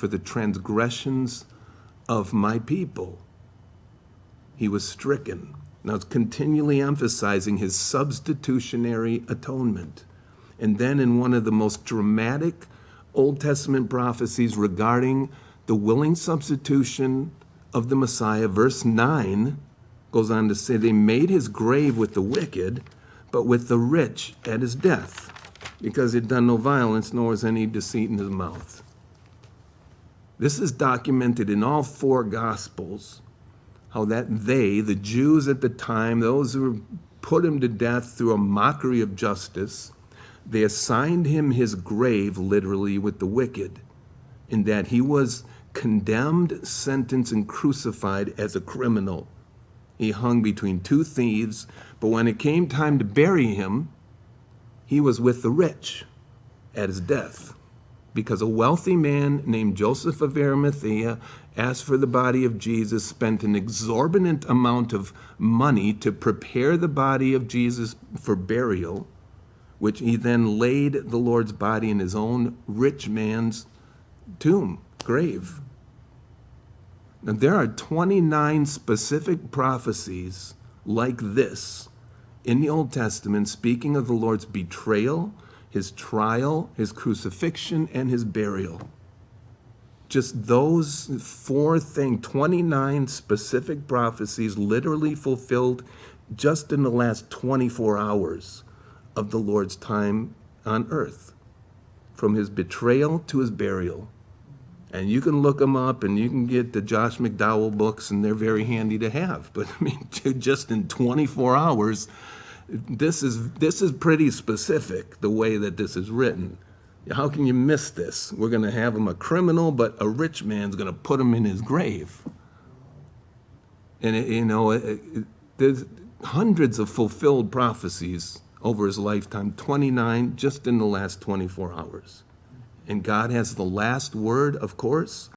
for the transgressions of my people. He was stricken. Now it's continually emphasizing his substitutionary atonement. And then in one of the most dramatic Old Testament prophecies regarding the willing substitution of the Messiah, verse 9 goes on to say, they made his grave with the wicked, but with the rich at his death, because he had done no violence, nor was any deceit in his mouth. This is documented in all four Gospels, how that they, the Jews at the time, those who put him to death through a mockery of justice, they assigned him his grave literally with the wicked, in that he was condemned, sentenced, and crucified as a criminal. He hung between two thieves, but when it came time to bury him, he was with the rich at his death, because a wealthy man named Joseph of Arimathea asked for the body of Jesus, spent an exorbitant amount of money to prepare the body of Jesus for burial, which he then laid the Lord's body in his own rich man's tomb, grave. Now, there are 29 specific prophecies like this in the Old Testament, speaking of the Lord's betrayal, his trial, his crucifixion, and his burial. Just those four things, 29 specific prophecies literally fulfilled just in the last 24 hours of the Lord's time on earth, from his betrayal to his burial. And you can look them up, and you can get the Josh McDowell books, and they're very handy to have. But I mean, just in 24 hours, this is pretty specific, the way that this is written. How can you miss this? We're going to have him a criminal, but a rich man's going to put him in his grave. And there's hundreds of fulfilled prophecies over his lifetime, 29 just in the last 24 hours. And God has the last word, of course,